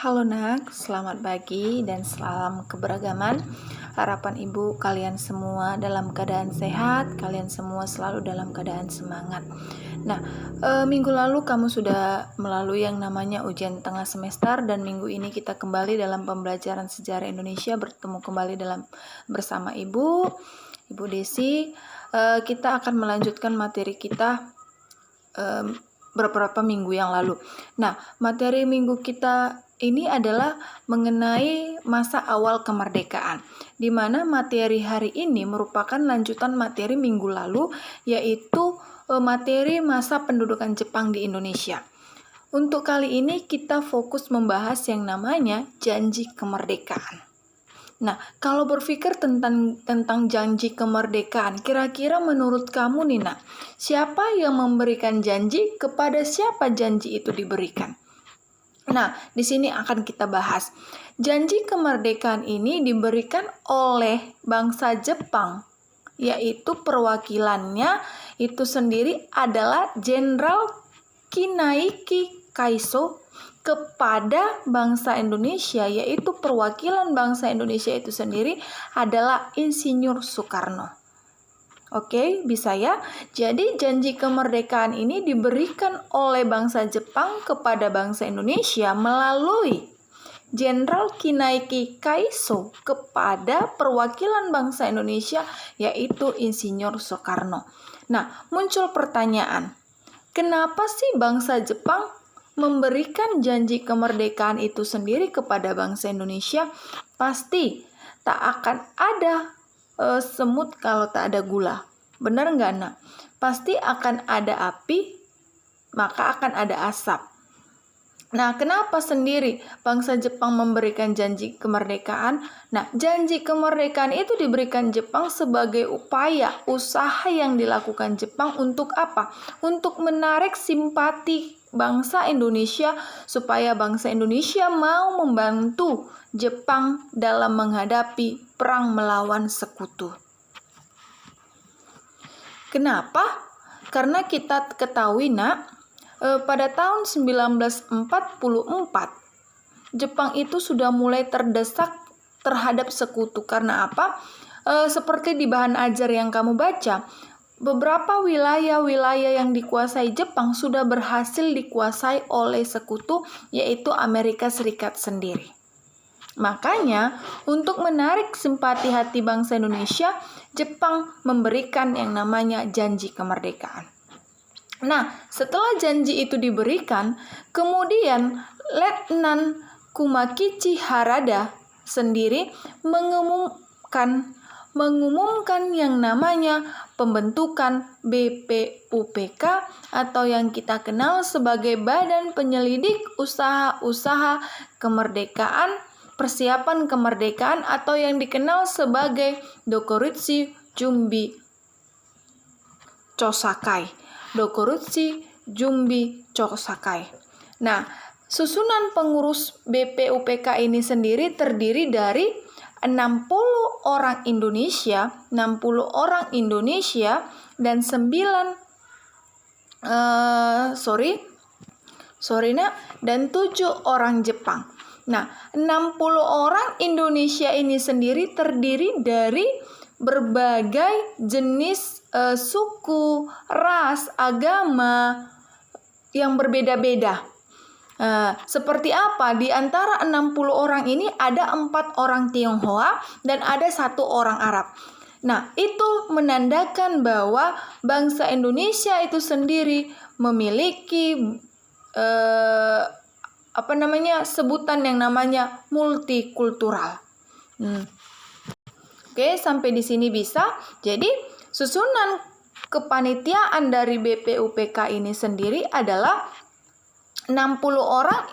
Halo nak, selamat pagi dan salam keberagaman. Harapan ibu kalian semua dalam keadaan sehat, kalian semua selalu dalam keadaan semangat. Nah, minggu lalu kamu sudah melalui yang namanya ujian tengah semester dan minggu ini kita kembali dalam pembelajaran sejarah Indonesia, bertemu kembali bersama Ibu Desi. Kita akan melanjutkan materi kita beberapa minggu yang lalu. Nah, materi minggu kita ini adalah mengenai masa awal kemerdekaan, di mana materi hari ini merupakan lanjutan materi minggu lalu, yaitu materi masa pendudukan Jepang di Indonesia. Untuk kali ini kita fokus membahas yang namanya janji kemerdekaan. Nah, kalau berpikir tentang janji kemerdekaan, kira-kira menurut kamu Nina, siapa yang memberikan janji, kepada siapa janji itu diberikan? Nah, di sini akan kita bahas. Janji kemerdekaan ini diberikan oleh bangsa Jepang, yaitu perwakilannya itu sendiri adalah Jenderal Kinaiki Kaiso kepada bangsa Indonesia, yaitu perwakilan bangsa Indonesia itu sendiri adalah Insinyur Soekarno. Oke, bisa ya? Jadi janji kemerdekaan ini diberikan oleh bangsa Jepang kepada bangsa Indonesia melalui Jenderal Kinaiki Kaiso kepada perwakilan bangsa Indonesia, yaitu Insinyur Soekarno. Nah, muncul pertanyaan, kenapa sih bangsa Jepang memberikan janji kemerdekaan itu sendiri kepada bangsa Indonesia? Pasti tak akan ada semut kalau tak ada gula. Benar nggak, nak? Pasti akan ada api, maka akan ada asap. Nah, kenapa sendiri bangsa Jepang memberikan janji kemerdekaan? Nah, janji kemerdekaan itu diberikan Jepang sebagai upaya usaha yang dilakukan Jepang untuk apa? Untuk menarik simpati bangsa Indonesia supaya bangsa Indonesia mau membantu Jepang dalam menghadapi perang melawan sekutu. Kenapa? Karena kita ketahui, nak, pada tahun 1944 Jepang itu sudah mulai terdesak terhadap sekutu. Karena apa? Seperti di bahan ajar yang kamu baca, beberapa wilayah-wilayah yang dikuasai Jepang sudah berhasil dikuasai oleh sekutu, yaitu Amerika Serikat sendiri. Makanya, untuk menarik simpati hati bangsa Indonesia, Jepang memberikan yang namanya janji kemerdekaan. Nah, setelah janji itu diberikan, kemudian Letnan Kumakichi Harada sendiri mengumumkan yang namanya pembentukan BPUPK atau yang kita kenal sebagai Badan Penyelidik Usaha-Usaha Kemerdekaan, Persiapan Kemerdekaan, atau yang dikenal sebagai Dokuritsu Jumbi Chosakai. Dokuritsu Jumbi Chosakai. Nah, susunan pengurus BPUPK ini sendiri terdiri dari 60 orang Indonesia dan 7 orang Jepang. Nah, 60 orang Indonesia ini sendiri terdiri dari berbagai jenis suku, ras, agama yang berbeda-beda. Seperti apa? Di antara 60 orang ini ada 4 orang Tionghoa dan ada 1 orang Arab. Nah, itu menandakan bahwa bangsa Indonesia itu sendiri memiliki sebutan yang namanya multikultural. Oke, sampai di sini bisa. Jadi, susunan kepanitiaan dari BPUPK ini sendiri adalah 60 orang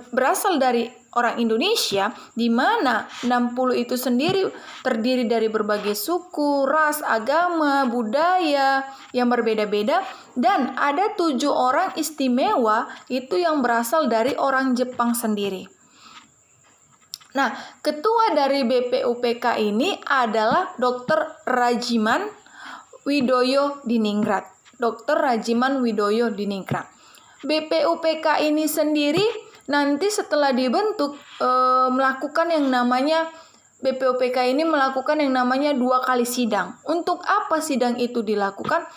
berasal dari orang Indonesia, di mana 60 itu sendiri terdiri dari berbagai suku, ras, agama, budaya yang berbeda-beda, dan ada 7 orang istimewa itu yang berasal dari orang Jepang sendiri. Nah, ketua dari BPUPK ini adalah Dr. Rajiman Widoyo Diningrat. Dr. Rajiman Widoyo Diningrat. BPUPK ini sendiri nanti setelah dibentuk melakukan yang namanya BPUPK ini melakukan yang namanya 2 kali sidang. Untuk apa sidang itu dilakukan?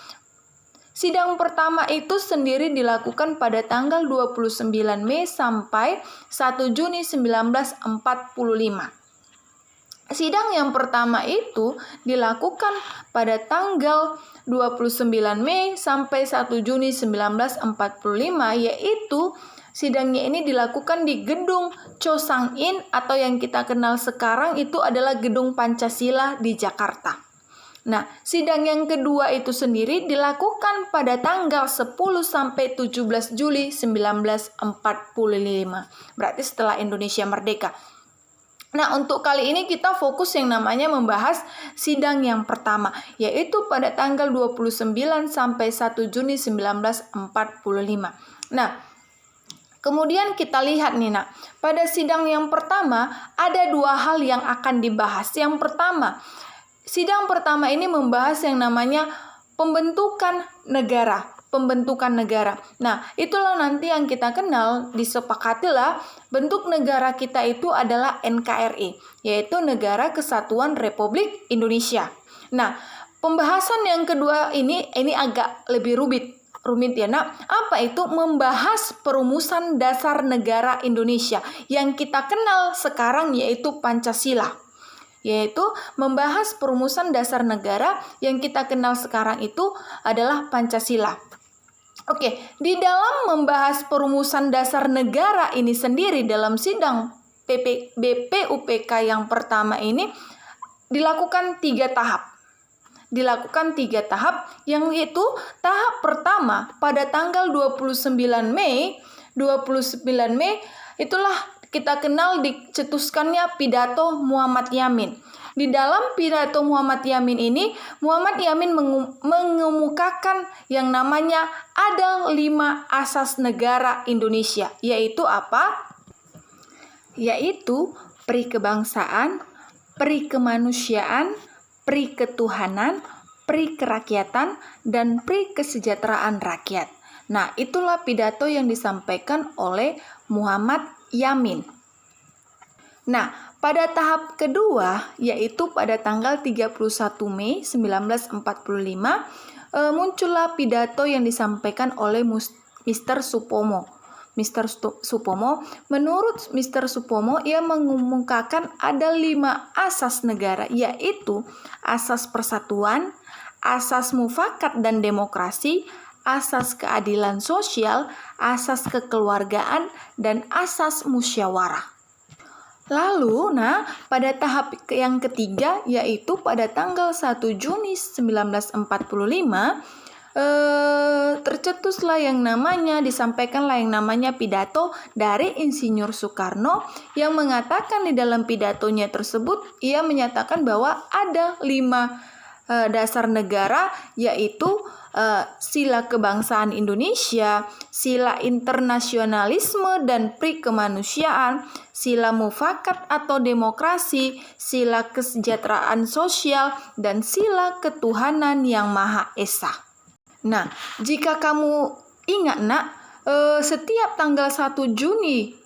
Sidang pertama itu sendiri dilakukan pada tanggal 29 Mei sampai 1 Juni 1945. Sidang yang pertama itu dilakukan pada tanggal 29 Mei sampai 1 Juni 1945, yaitu sidangnya ini dilakukan di Gedung Cho Sang In atau yang kita kenal sekarang itu adalah Gedung Pancasila di Jakarta. Nah, sidang yang kedua itu sendiri dilakukan pada tanggal 10 sampai 17 Juli 1945. Berarti setelah Indonesia merdeka. Nah, untuk kali ini kita fokus yang namanya membahas sidang yang pertama, yaitu pada tanggal 29 sampai 1 Juni 1945. Nah, kemudian kita lihat nih nak, pada sidang yang pertama ada 2 hal yang akan dibahas. Yang pertama, sidang pertama ini membahas yang namanya pembentukan negara. Nah, itulah nanti yang kita kenal, disepakatilah bentuk negara kita itu adalah NKRI, yaitu Negara Kesatuan Republik Indonesia. Nah, pembahasan yang kedua ini agak lebih rumit ya nak. Apa itu? Membahas perumusan dasar negara Indonesia yang kita kenal sekarang yaitu Pancasila. Yaitu membahas perumusan dasar negara yang kita kenal sekarang itu adalah Pancasila. Oke, di dalam membahas perumusan dasar negara ini sendiri dalam sidang BPUPK yang pertama ini dilakukan 3 tahap. Yang itu tahap pertama pada tanggal 29 Mei itulah kita kenal dicetuskannya pidato Muhammad Yamin. Di dalam pidato Muhammad Yamin ini, Muhammad Yamin mengemukakan yang namanya ada 5 asas negara Indonesia, yaitu apa? Yaitu pri kebangsaan, pri kemanusiaan, pri ketuhanan, pri kerakyatan, dan pri kesejahteraan rakyat. Nah, itulah pidato yang disampaikan oleh Muhammad Yamin. Nah, pada tahap kedua, yaitu pada tanggal 31 Mei 1945, muncullah pidato yang disampaikan oleh Mr. Supomo. Menurut Mr. Supomo, ia mengemukakan ada 5 asas negara, yaitu asas persatuan, asas mufakat dan demokrasi, asas keadilan sosial, asas kekeluargaan, dan asas musyawarah. Lalu, pada tahap yang ketiga, yaitu pada tanggal 1 Juni 1945, tercetuslah disampaikanlah yang namanya pidato dari Insinyur Soekarno yang mengatakan di dalam pidatonya tersebut, ia menyatakan bahwa ada 5 dasar negara, yaitu sila kebangsaan Indonesia, sila internasionalisme dan pri kemanusiaan, sila mufakat atau demokrasi, sila kesejahteraan sosial, dan sila ketuhanan yang Maha Esa. Nah, jika kamu ingat nak, setiap tanggal 1 Juni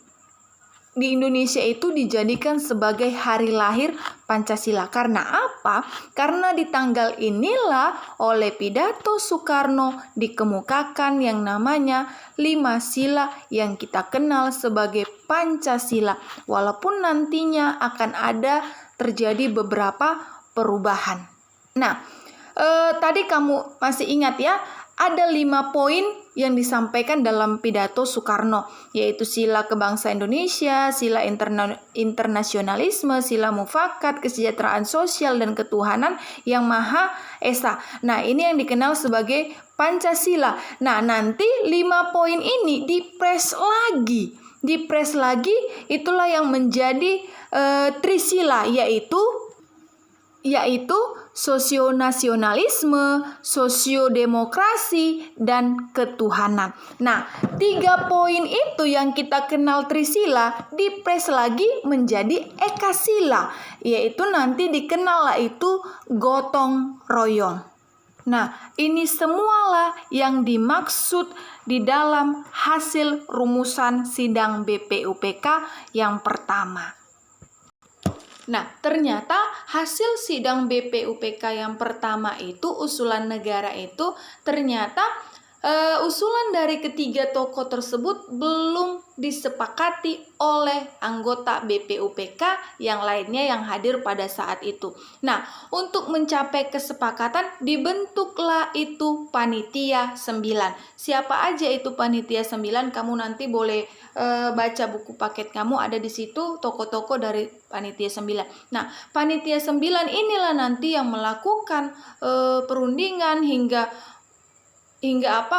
di Indonesia itu dijadikan sebagai hari lahir Pancasila. Karena apa? Karena di tanggal inilah oleh pidato Soekarno dikemukakan yang namanya 5 sila yang kita kenal sebagai Pancasila. Walaupun nantinya akan ada terjadi beberapa perubahan. Nah, tadi kamu masih ingat ya, ada 5 poin yang disampaikan dalam pidato Soekarno, yaitu sila kebangsaan Indonesia, sila internasionalisme, sila mufakat, kesejahteraan sosial, dan ketuhanan yang Maha Esa. Nah, ini yang dikenal sebagai Pancasila. Nah, nanti 5 poin ini dipres lagi, itulah yang menjadi trisila, yaitu sosionasionalisme, sosiodemokrasi, dan ketuhanan. Nah, 3 poin itu yang kita kenal trisila dipres lagi menjadi ekasila, yaitu nanti dikenal itu gotong royong. Nah, ini semualah yang dimaksud di dalam hasil rumusan sidang BPUPK yang pertama. Nah, ternyata hasil sidang BPUPK yang pertama itu, usulan negara itu, ternyata usulan dari ketiga tokoh tersebut belum disepakati oleh anggota BPUPK yang lainnya yang hadir pada saat itu. Nah, untuk mencapai kesepakatan dibentuklah itu panitia 9. Siapa aja itu panitia 9? Kamu nanti boleh baca buku paket kamu, ada di situ tokoh-tokoh dari panitia 9. Nah, panitia 9 inilah nanti yang melakukan perundingan hingga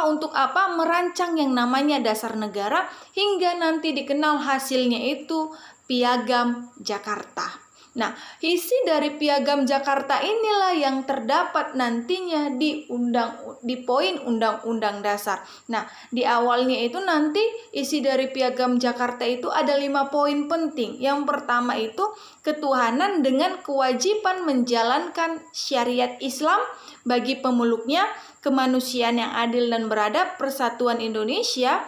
untuk merancang yang namanya dasar negara, hingga nanti dikenal hasilnya itu Piagam Jakarta. Nah, isi dari Piagam Jakarta inilah yang terdapat nantinya di poin Undang-Undang Dasar. Nah, di awalnya itu nanti isi dari Piagam Jakarta itu ada 5 poin penting. Yang pertama itu ketuhanan dengan kewajiban menjalankan syariat Islam bagi pemeluknya, kemanusiaan yang adil dan beradab, persatuan Indonesia,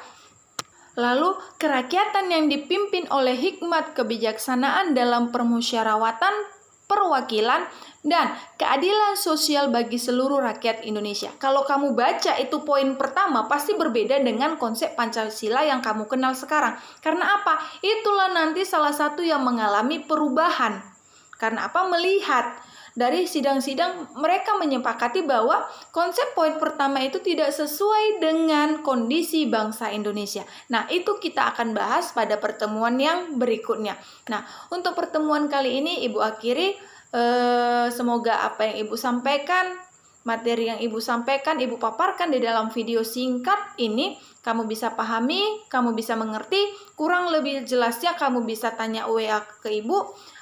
lalu kerakyatan yang dipimpin oleh hikmat kebijaksanaan dalam permusyawaratan, perwakilan, dan keadilan sosial bagi seluruh rakyat Indonesia. Kalau kamu baca itu poin pertama, pasti berbeda dengan konsep Pancasila yang kamu kenal sekarang. Karena apa? Itulah nanti salah satu yang mengalami perubahan. Karena apa? Melihat dari sidang-sidang mereka menyepakati bahwa konsep poin pertama itu tidak sesuai dengan kondisi bangsa Indonesia. Nah, itu kita akan bahas pada pertemuan yang berikutnya. Nah, untuk pertemuan kali ini Ibu akhiri. Semoga apa yang Ibu sampaikan, materi yang Ibu sampaikan, Ibu paparkan di dalam video singkat ini, kamu bisa pahami, kamu bisa mengerti. Kurang lebih jelasnya kamu bisa tanya WA ke Ibu.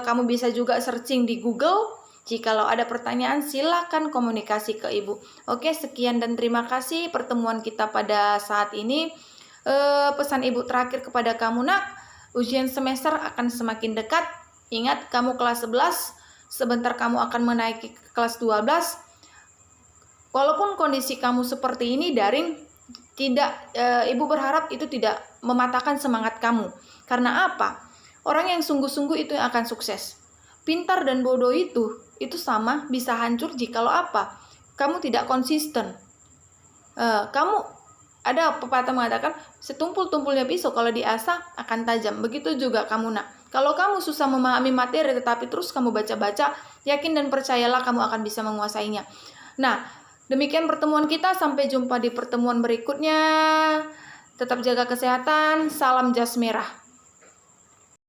Kamu bisa juga searching di Google. Jikalau ada pertanyaan, silakan komunikasi ke Ibu. Oke, sekian dan terima kasih pertemuan kita pada saat ini. Pesan Ibu terakhir kepada kamu, nak, ujian semester akan semakin dekat. Ingat, kamu kelas 11, sebentar kamu akan menaiki ke kelas 12. Walaupun kondisi kamu seperti ini daring, Ibu berharap itu tidak mematahkan semangat kamu. Karena apa? Orang yang sungguh-sungguh itu yang akan sukses. Pintar dan bodoh itu sama, bisa hancur jikalau apa? Kamu tidak konsisten. Kamu ada pepatah mengatakan setumpul-tumpulnya pisau kalau diasah akan tajam. Begitu juga kamu, nak. Kalau kamu susah memahami materi tetapi terus kamu baca-baca, yakin dan percayalah kamu akan bisa menguasainya. Nah, demikian pertemuan kita. Sampai jumpa di pertemuan berikutnya. Tetap jaga kesehatan. Salam jas merah.